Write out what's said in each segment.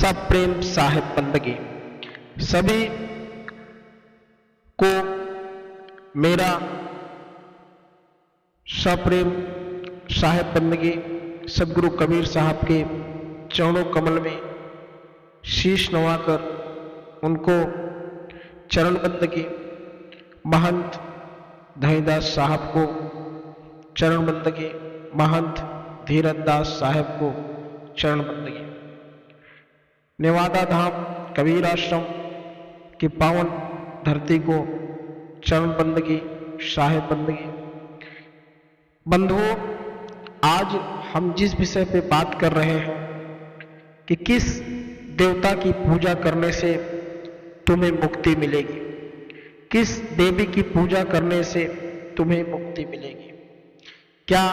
सप्रेम साहिब बंदगी। सभी को मेरा सप्रेम साहिब बंदगी सदगुरु कबीर साहब के चरणों कमल में शीश नवाकर उनको चरण बंदगी, महंत धनीदास साहब को चरण बंदगी, महंत धीरजदास साहब को चरण बंदगी। नेवादा धाम कबीर आश्रम की पावन धरती को चरण बंदगी, साहिब बंदगी। बंधुओं, आज हम जिस विषय पे बात कर रहे हैं कि किस देवता की पूजा करने से तुम्हें मुक्ति मिलेगी, किस देवी की पूजा करने से तुम्हें मुक्ति मिलेगी, क्या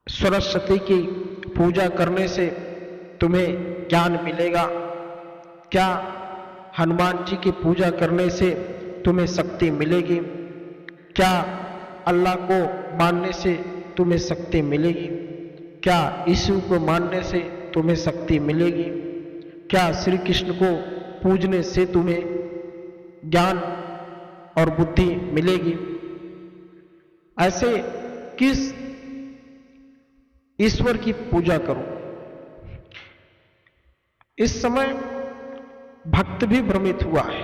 सरस्वती की पूजा करने से तुम्हें ज्ञान मिलेगा, क्या हनुमान जी की पूजा करने से तुम्हें शक्ति मिलेगी, क्या अल्लाह को मानने से तुम्हें शक्ति मिलेगी, क्या यीशु को मानने से तुम्हें शक्ति मिलेगी, क्या श्री कृष्ण को पूजने से तुम्हें ज्ञान और बुद्धि मिलेगी। ऐसे किस ईश्वर की पूजा करो। इस समय भक्त भी भ्रमित हुआ है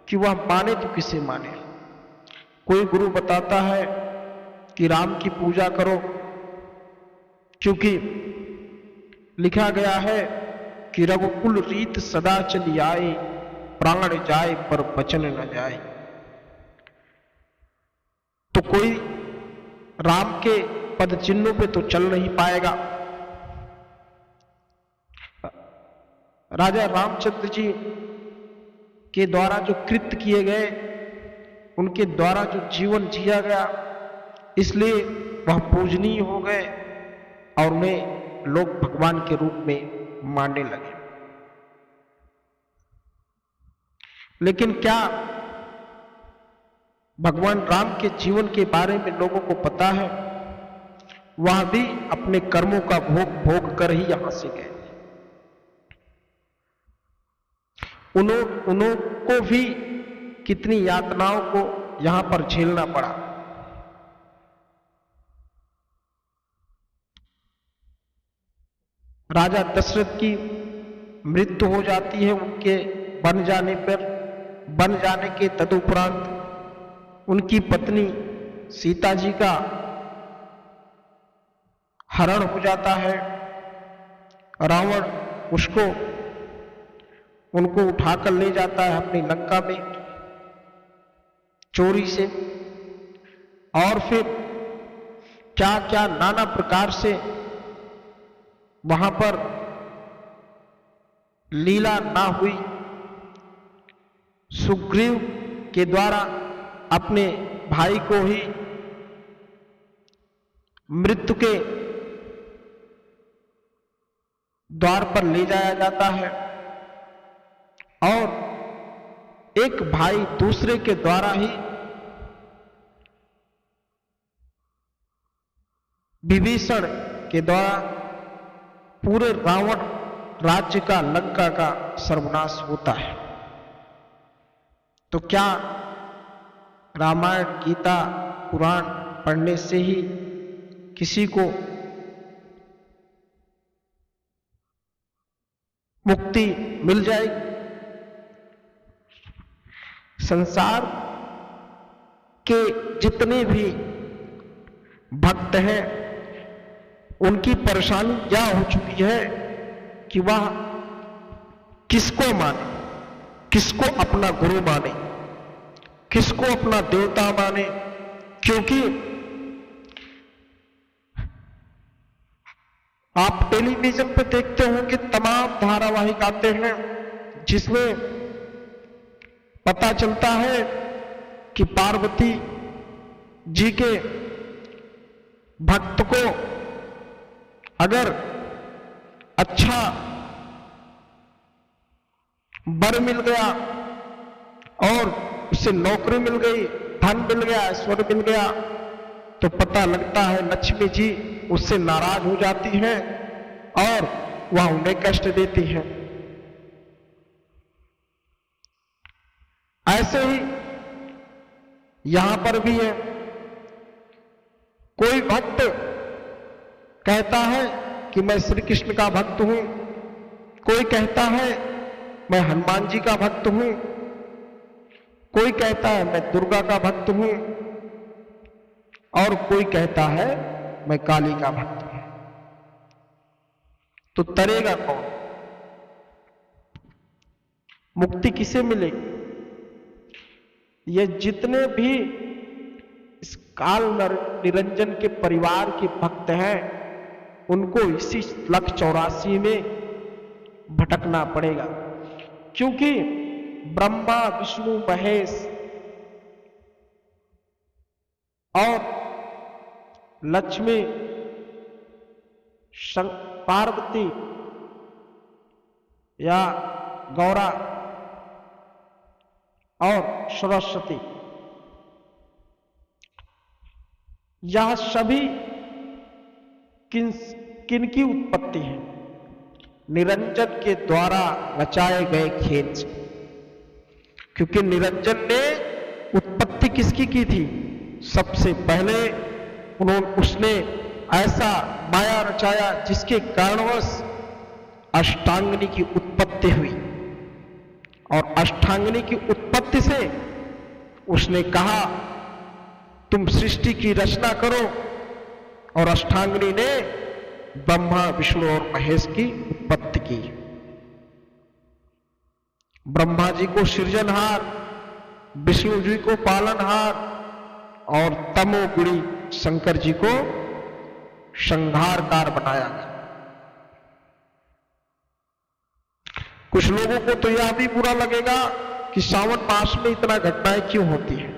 कि वह माने तो किसे माने। कोई गुरु बताता है कि राम की पूजा करो, क्योंकि लिखा गया है कि रघुकुल रीत सदा चली आए, प्राण जाए पर बचन न जाए। तो कोई राम के पद चिन्हों पे तो चल नहीं पाएगा। राजा रामचंद्र जी के द्वारा जो कृत्य किए गए, उनके द्वारा जो जीवन जिया गया, इसलिए वह पूजनीय हो गए और उन्हें लोग भगवान के रूप में मानने लगे। लेकिन क्या भगवान राम के जीवन के बारे में लोगों को पता है? वह भी अपने कर्मों का भोग भोग कर ही यहां से गए। उनको भी कितनी यातनाओं को यहां पर झेलना पड़ा। राजा दशरथ की मृत्यु हो जाती है उनके बन जाने के तदुपरांत उनकी पत्नी सीता जी का हरण हो जाता है। रावण उनको उठाकर ले जाता है अपनी लंका में चोरी से, और फिर क्या क्या नाना प्रकार से वहां पर लीला ना हुई। सुग्रीव के द्वारा अपने भाई को ही मृत्यु के द्वार पर ले जाया जाता है, और एक भाई दूसरे के द्वारा ही विभीषण के द्वारा पूरे रावण राज्य का, लंका का सर्वनाश होता है। तो क्या रामायण, गीता, पुराण पढ़ने से ही किसी को मुक्ति मिल जाएगी? संसार के जितने भी भक्त हैं, उनकी परेशानी क्या हो चुकी है कि वह किसको माने, किसको अपना गुरु माने, किसको अपना देवता माने। क्योंकि आप टेलीविजन पे देखते होंगे तमाम धारावाहिक आते हैं जिसमें पता चलता है कि पार्वती जी के भक्त को अगर अच्छा वर मिल गया और उसे नौकरी मिल गई, धन मिल गया, ऐश्वर्य मिल गया, तो पता लगता है लक्ष्मी जी उससे नाराज हो जाती है और वह उन्हें कष्ट देती है। ऐसे ही यहां पर भी है, कोई भक्त कहता है कि मैं श्री कृष्ण का भक्त हूं, कोई कहता है मैं हनुमान जी का भक्त हूं, कोई कहता है मैं दुर्गा का भक्त हूं, और कोई कहता है मैं काली का भक्त हूं। तो तरेगा कौन? मुक्ति किसे मिलेगी? ये जितने भी इस काल निरंजन के परिवार के भक्त हैं, उनको इसी 184 में भटकना पड़ेगा, क्योंकि ब्रह्मा विष्णु महेश और लक्ष्मी पार्वती या गौरा और सरस्वती, यह सभी किनकी उत्पत्ति है? निरंजन के द्वारा रचाए गए खेल से। क्योंकि निरंजन ने उत्पत्ति किसकी की थी? सबसे पहले उसने ऐसा माया रचाया जिसके कारणवश अष्टांगिनी की उत्पत्ति हुई, और अष्टांगिनी की उत्पत्ति से उसने कहा तुम सृष्टि की रचना करो, और अष्टांगिनी ने ब्रह्मा विष्णु और महेश की उत्पत्ति की। ब्रह्मा जी को सृजनहार, विष्णु जी को पालनहार, और तमोगुणी शंकर जी को संहारकार बनाया गया। कुछ लोगों को तो यह भी बुरा लगेगा कि सावन मास में इतना घटनाएं क्यों होती है,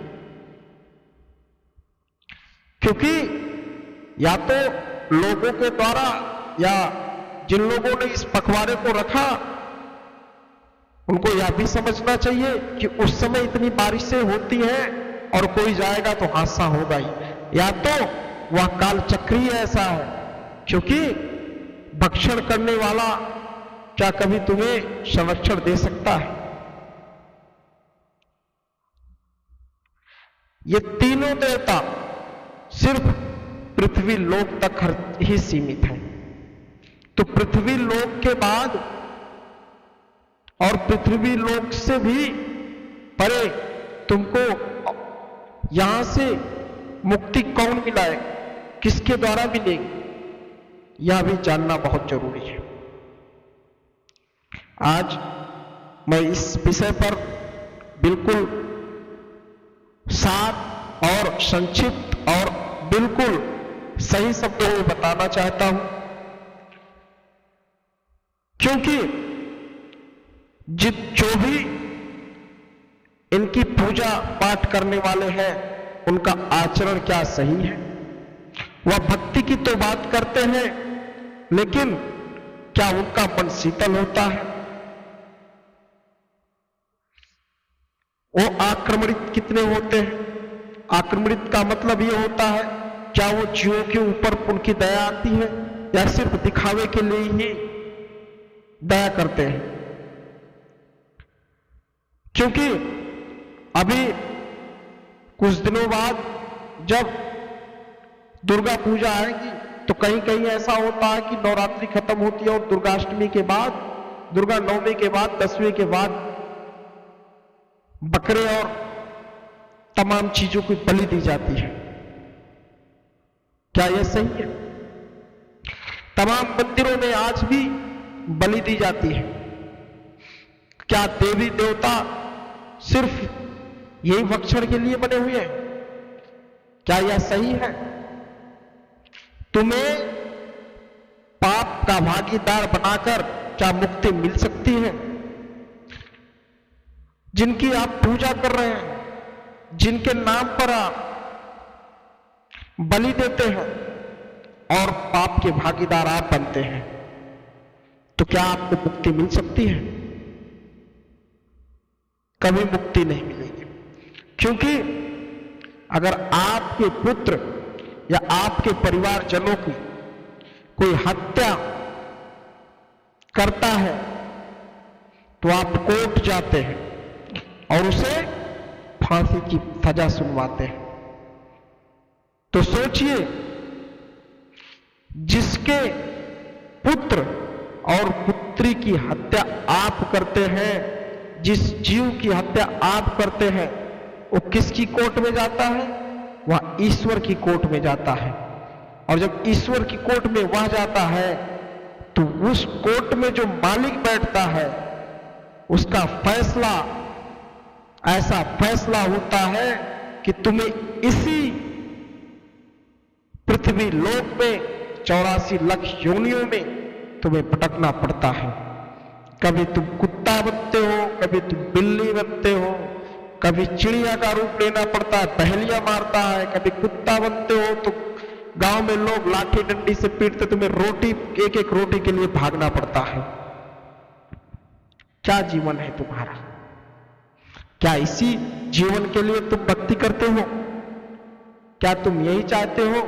क्योंकि या तो लोगों के द्वारा या जिन लोगों ने इस पखवाड़े को रखा उनको यह भी समझना चाहिए कि उस समय इतनी बारिशें होती हैं और कोई जाएगा तो हादसा होगा ही, या तो वह काल चक्रीय ऐसा है, क्योंकि भक्षण करने वाला क्या कभी तुम्हें संरक्षण दे सकता है? ये तीनों देवता सिर्फ पृथ्वी लोक तक ही सीमित है। तो पृथ्वी लोक के बाद और पृथ्वी लोक से भी परे तुमको यहां से मुक्ति कौन मिलाए, किसके द्वारा मिलेगी, यह भी जानना बहुत जरूरी है। आज मैं इस विषय पर बिल्कुल साफ और संक्षिप्त और बिल्कुल सही शब्दों में बताना चाहता हूं, क्योंकि जो भी इनकी पूजा पाठ करने वाले हैं उनका आचरण क्या सही है। वह भक्ति की तो बात करते हैं, लेकिन क्या उनका मन शीतल होता है? वो आक्रमणित कितने होते हैं? आक्रमणित का मतलब यह होता है क्या वो जीवों के ऊपर उनकी दया आती है, या सिर्फ दिखावे के लिए ही दया करते हैं? क्योंकि अभी कुछ दिनों बाद जब दुर्गा पूजा आएगी तो कहीं कहीं ऐसा होता है कि नवरात्रि खत्म होती है और दुर्गाष्टमी के बाद, दुर्गा नवमी के बाद, दसवीं के बाद बकरे और तमाम चीजों की बलि दी जाती है। क्या यह सही है? तमाम मंदिरों में आज भी बलि दी जाती है। क्या देवी देवता सिर्फ यही भक्षण के लिए बने हुए हैं? क्या यह सही है? तुम्हें पाप का भागीदार बनाकर क्या मुक्ति मिल सकती है? जिनकी आप पूजा कर रहे हैं, जिनके नाम पर आप बलि देते हैं और पाप के भागीदार आप बनते हैं, तो क्या आपको मुक्ति मिल सकती है? कभी मुक्ति नहीं मिलेगी। क्योंकि अगर आपके पुत्र या आपके परिवारजनों की कोई हत्या करता है तो आप कोर्ट जाते हैं और उसे फांसी की सजा सुनवाते हैं। तो सोचिए, जिसके पुत्र और पुत्री की हत्या आप करते हैं, जिस जीव की हत्या आप करते हैं, वो किसकी कोर्ट में जाता है? वह ईश्वर की कोर्ट में जाता है। और जब ईश्वर की कोर्ट में वह जाता है तो उस कोर्ट में जो मालिक बैठता है उसका फैसला ऐसा फैसला होता है कि तुम्हें इसी पृथ्वी लोक में 84 लाख योनियों में तुम्हें भटकना पड़ता है। कभी तुम कुत्ता बनते हो, कभी तुम बिल्ली बनते हो, कभी चिड़िया का रूप लेना पड़ता है, पहेलियां मारता है, कभी कुत्ता बनते हो तो गांव में लोग लाठी डंडी से पीटते, तुम्हें रोटी एक एक रोटी के लिए भागना पड़ता है। क्या जीवन है तुम्हारा? क्या इसी जीवन के लिए तुम भक्ति करते हो? क्या तुम यही चाहते हो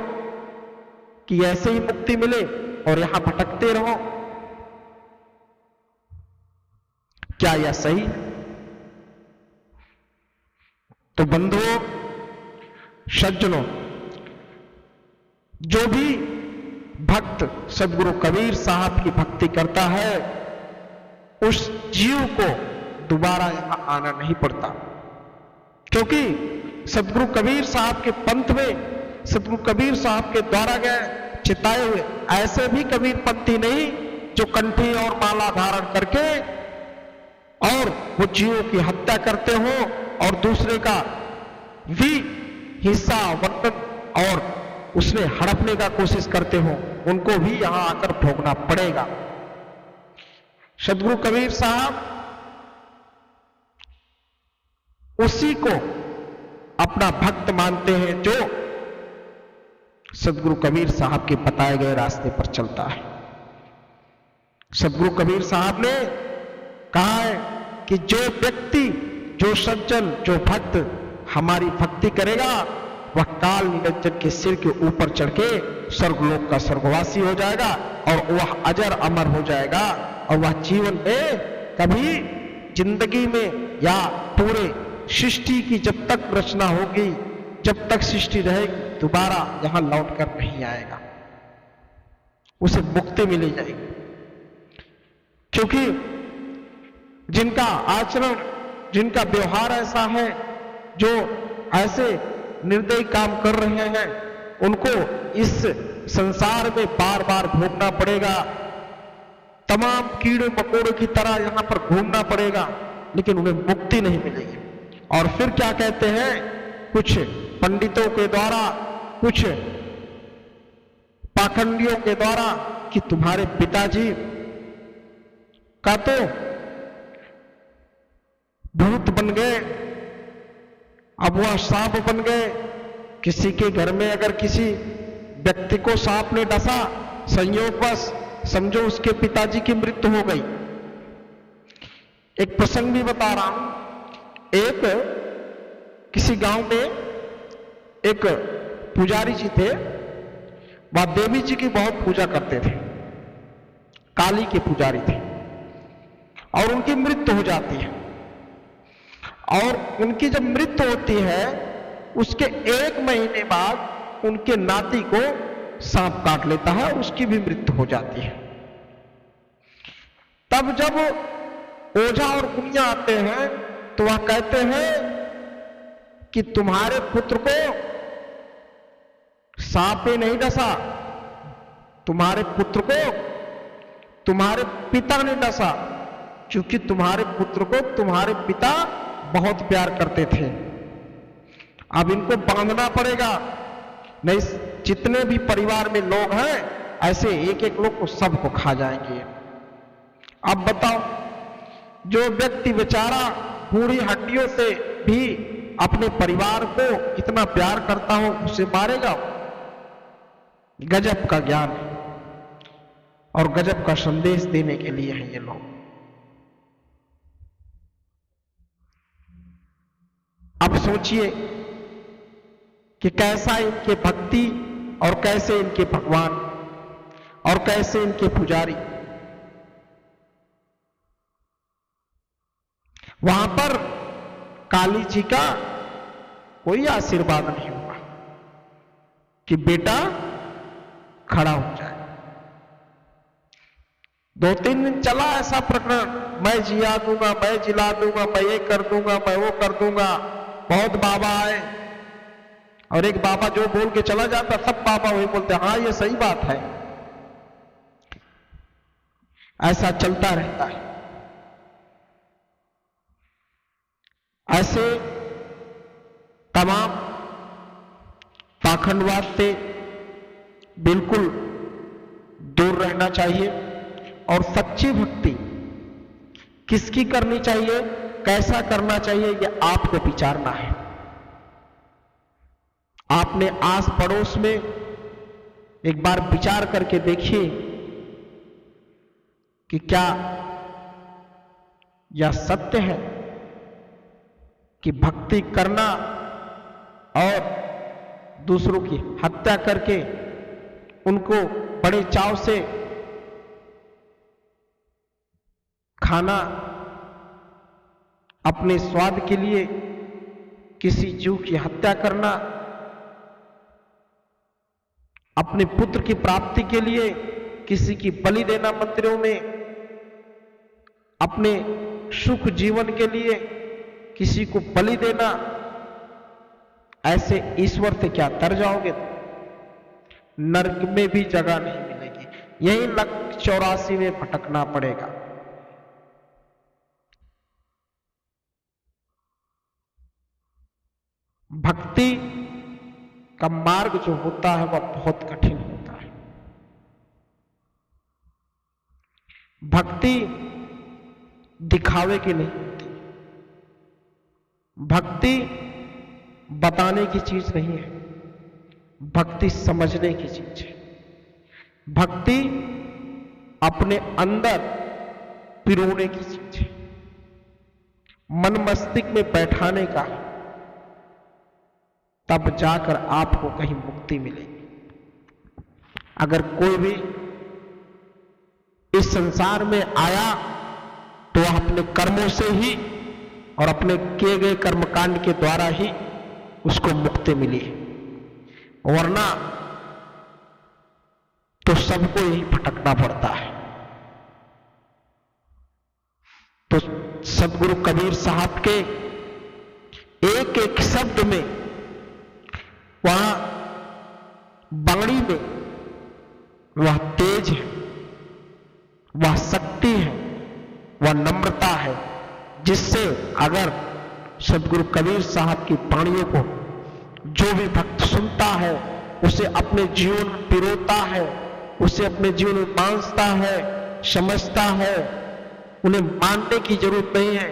कि ऐसे ही मुक्ति मिले और यहां भटकते रहो? क्या यह सही? तो बंधुओं, सज्जनों, जो भी भक्त सदगुरु कबीर साहब की भक्ति करता है उस जीव को दोबारा यहां आना नहीं पड़ता, क्योंकि सदगुरु कबीर साहब के पंथ में, सदगुरु कबीर साहब के द्वारा गए चिताए हुए ऐसे भी कबीर पंथी नहीं जो कंठी और माला धारण करके और वो जीवों की हत्या करते हो और दूसरे का भी हिस्सा वर्तन और उसने हड़पने का कोशिश करते हो, उनको भी यहां आकर भोगना पड़ेगा। सदगुरु कबीर साहब उसी को अपना भक्त मानते हैं जो सदगुरु कबीर साहब के बताए गए रास्ते पर चलता है। सदगुरु कबीर साहब ने कहा है कि जो व्यक्ति, जो सज्जन, जो भक्त हमारी भक्ति करेगा वह काल निरंजन के सिर के ऊपर चढ़ के स्वर्गलोक का स्वर्गवासी हो जाएगा और वह अजर अमर हो जाएगा और वह जीवन में कभी जिंदगी में या पूरे सृष्टि की जब तक रचना होगी, जब तक सृष्टि रहेगी, दोबारा यहां लौट कर नहीं आएगा, उसे मुक्ति मिली जाएगी। क्योंकि जिनका आचरण, जिनका व्यवहार ऐसा है, जो ऐसे निर्दयी काम कर रहे हैं, उनको इस संसार में बार बार भोगना पड़ेगा, तमाम कीड़े मकोड़े की तरह यहां पर घूमना पड़ेगा, लेकिन उन्हें मुक्ति नहीं मिलेगी। और फिर क्या कहते हैं कुछ पंडितों के द्वारा, कुछ पाखंडियों के द्वारा कि तुम्हारे पिताजी का तो भूत बन गए, अब वह सांप बन गए। किसी के घर में अगर किसी व्यक्ति को सांप ने डसा, संयोगवश समझो उसके पिताजी की मृत्यु हो गई। एक प्रसंग भी बता रहा हूं। एक किसी गांव में एक पुजारी जी थे, वह देवी जी की बहुत पूजा करते थे, काली के पुजारी थे, और उनकी मृत्यु हो जाती है। और उनकी जब मृत्यु होती है उसके 1 महीने बाद उनके नाती को सांप काट लेता है, उसकी भी मृत्यु हो जाती है। तब जब ओझा और गुनिया आते हैं तो वह कहते हैं कि तुम्हारे पुत्र को सांप ने नहीं डसा, तुम्हारे पुत्र को तुम्हारे पिता ने डसा, क्योंकि तुम्हारे पुत्र को तुम्हारे पिता बहुत प्यार करते थे। अब इनको बांधना पड़ेगा, नहीं जितने भी परिवार में लोग हैं ऐसे एक एक लोग को सबको खा जाएंगे। अब बताओ, जो व्यक्ति बेचारा बूढ़ी हड्डियों से भी अपने परिवार को इतना प्यार करता हो उसे मारेगा। गजब का ज्ञान है और गजब का संदेश देने के लिए है ये लोग। अब सोचिए कि कैसा इनके भक्ति और कैसे इनके भगवान और कैसे इनके पुजारी। वहां पर काली जी का कोई आशीर्वाद नहीं हुआ कि बेटा खड़ा हो जाए। 2-3 दिन चला ऐसा प्रकरण, मैं जिया दूंगा, मैं जिला दूंगा, मैं ये कर दूंगा, मैं वो कर दूंगा। बहुत बाबा आए और एक बाबा जो बोल के चला जाता, सब बाबा वही बोलते हाँ ये सही बात है। ऐसा चलता रहता है। ऐसे तमाम पाखंडवाद से बिल्कुल दूर रहना चाहिए और सच्ची भक्ति किसकी करनी चाहिए, कैसा करना चाहिए, यह आपको विचारना है। आपने आस पड़ोस में एक बार विचार करके देखिए कि क्या यह सत्य है कि भक्ति करना और दूसरों की हत्या करके उनको बड़े चाव से खाना, अपने स्वाद के लिए किसी जीव की हत्या करना, अपने पुत्र की प्राप्ति के लिए किसी की बलि देना मंदिरों में, अपने सुख जीवन के लिए किसी को बलि देना, ऐसे ईश्वर से क्या तर जाओगे? नरक में भी जगह नहीं मिलेगी, यही लक 84 में भटकना पड़ेगा। भक्ति का मार्ग जो होता है वह बहुत कठिन होता है। भक्ति दिखावे की नहीं होती, भक्ति बताने की चीज नहीं है, भक्ति समझने की चीज है। भक्ति अपने अंदर पिरोने की चीज है, मन मस्तिष्क में बैठाने का, तब जाकर आपको कहीं मुक्ति मिलेगी। अगर कोई भी इस संसार में आया तो वह अपने कर्मों से ही और अपने किए गए कर्मकांड के द्वारा ही उसको मुक्ति मिली, वरना तो सबको यही भटकना पड़ता है। तो सदगुरु कबीर साहब के एक एक शब्द में, वहां बाणी में वह तेज है, वह शक्ति है, वह नम्रता है, जिससे अगर सदगुरु कबीर साहब की वाणियों को जो भी भक्त सुनता है उसे अपने जीवन में पिरोता है, उसे अपने जीवन में मानता है, समझता है। उन्हें मानने की जरूरत नहीं है,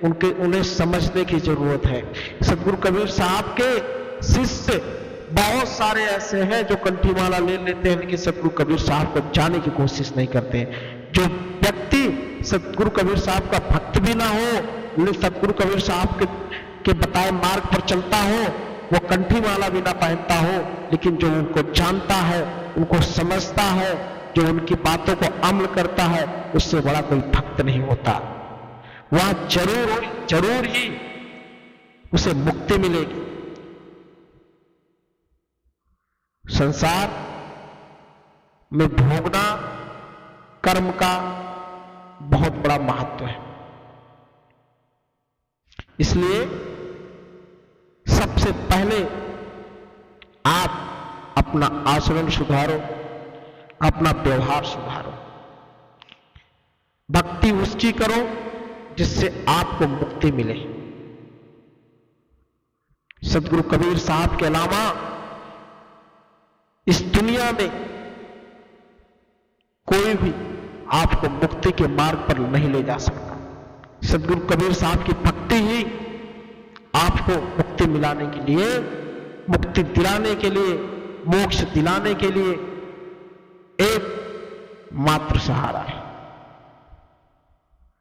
उन्हें समझने की जरूरत है। सदगुरु कबीर साहब के शिष्य बहुत सारे ऐसे हैं जो कंठी माला ले लेते हैं लेकिन सदगुरु कबीर साहब को जाने की कोशिश नहीं करते हैं। जो व्यक्ति सदगुरु कबीर साहब का भक्त भी ना हो, सदगुरु कबीर साहब के बताए मार्ग पर चलता हो, वो कंठी माला भी ना पहनता हो, लेकिन जो उनको जानता है, उनको समझता है, जो उनकी बातों को अमल करता है, उससे बड़ा कोई भक्त नहीं होता। वह जरूर ही उसे मुक्ति मिलेगी। संसार में भोगना कर्म का बहुत बड़ा महत्व है, इसलिए सबसे पहले आप अपना आचरण सुधारो, अपना व्यवहार सुधारो। भक्ति उसकी करो जिससे आपको मुक्ति मिले। सदगुरु कबीर साहब के अलावा इस दुनिया में कोई भी आपको मुक्ति के मार्ग पर नहीं ले जा सकता। सदगुरु कबीर साहब की भक्ति ही आपको मुक्ति मिलाने के लिए, मुक्ति दिलाने के लिए, मोक्ष दिलाने के लिए एक मात्र सहारा है।